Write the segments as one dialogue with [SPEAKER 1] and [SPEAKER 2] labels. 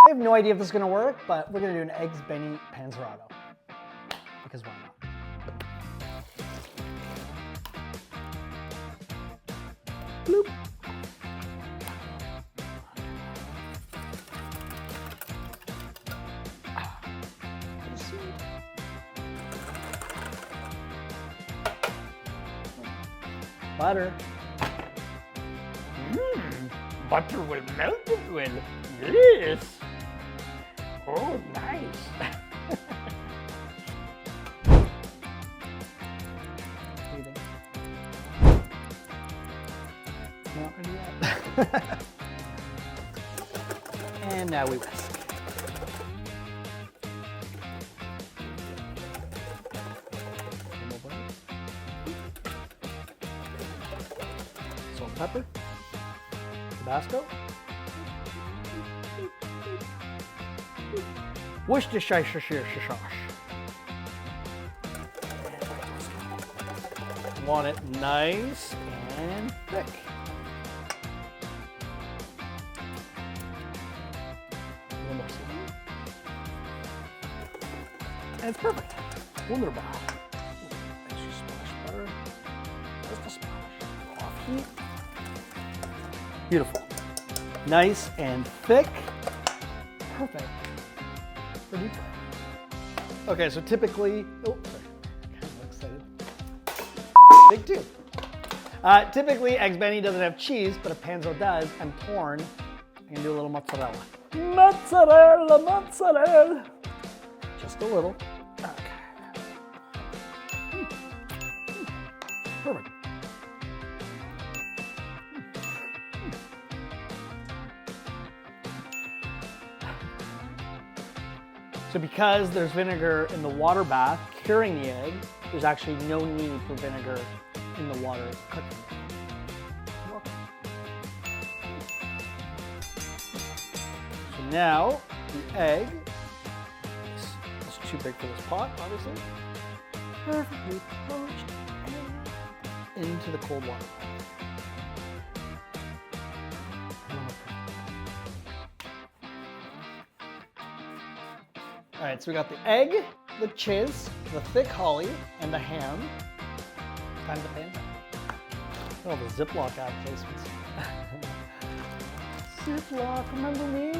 [SPEAKER 1] I have no idea if this is gonna work, but we're gonna do an Eggs Benny Panzerotto. Because why not? Bloop. Butter.
[SPEAKER 2] Butter will melt it well. Yes. Oh, nice.
[SPEAKER 1] Not ready yet. And now we whisk. Salt and pepper. Tabasco. Worcestershire sauce. Want it nice and thick. And it's perfect. Wunderbar. Extra splash butter. Just a splash. Off heat. Beautiful. Nice and thick. Perfect. For deep fry. Okay, so typically, oh, sorry. I'm excited. Take two. Typically, Eggs Benny doesn't have cheese, but a Panzo does, and corn. I'm gonna do a little mozzarella. Mozzarella, mozzarella. Just a little. Okay. Perfect. So because there's vinegar in the water bath curing the egg, there's actually no need for vinegar in the water cooking. So now the egg is too big for this pot, obviously. Perfectly poached into the cold water. All right, so we got the egg, the chiz, the thick holly, and the ham. Time to pan. Oh, the Ziploc ad placements. Ziploc, remember me?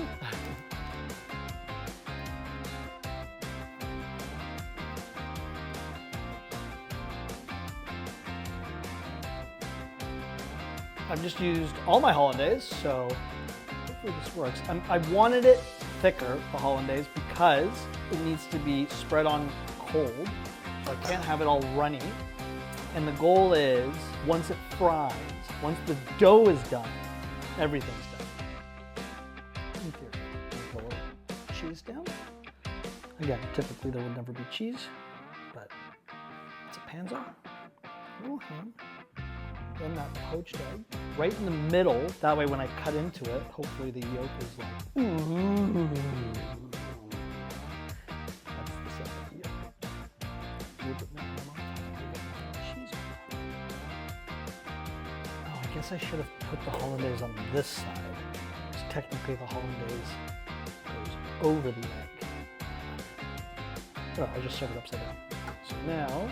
[SPEAKER 1] I've just used all my Hollandaise, so hopefully this works. I wanted it thicker, the Hollandaise, because it needs to be spread on cold, so I can't have it all runny. And the goal is, once it fries, once the dough is done, everything's done. In theory, put a little cheese down. Again, typically there would never be cheese, but it's a Panzo. A little ham. Then that poached egg, right in the middle. That way when I cut into it, hopefully the yolk is like, ooh. That's the second yolk. A little bit more cheese. Oh, I guess I should have put the Hollandaise on this side. Because technically the Hollandaise goes over the egg. Oh, I just serve it upside down. So now,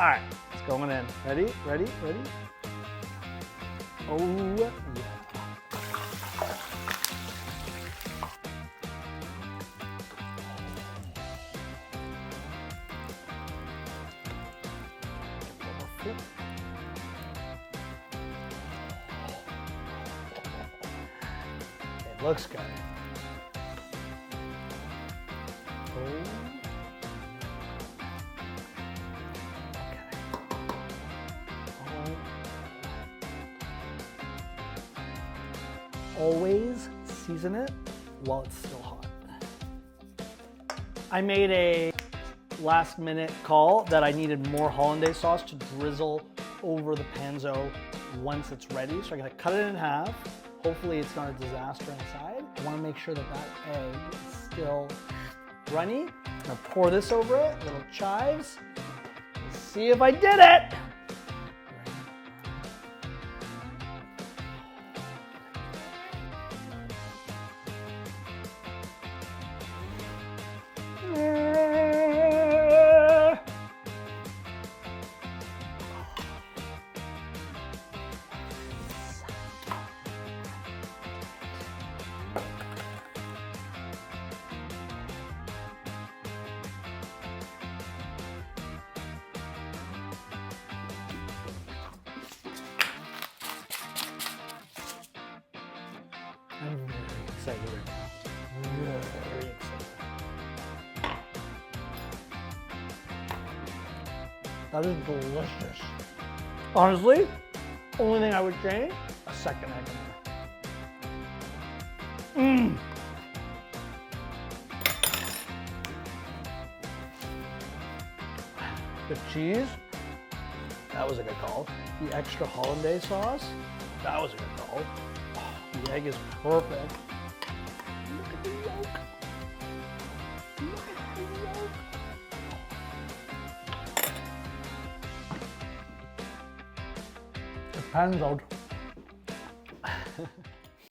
[SPEAKER 1] all right, it's going in. Ready, ready, ready? Oh, yeah. It looks good. Always season it while it's still hot. I made a last minute call that I needed more hollandaise sauce to drizzle over the panzo once it's ready. So I'm gonna cut it in half. Hopefully it's not a disaster inside. I wanna make sure that that egg is still runny. I'm gonna pour this over it, little chives. Let's see if I did it. I'm very excited right now. Very excited. That is delicious. Honestly, only thing I would change, a second egg in there. The cheese, that was a good call. The extra hollandaise sauce, that was a good call. The egg is perfect. Look at the yolk. Look at the yolk. It pans out.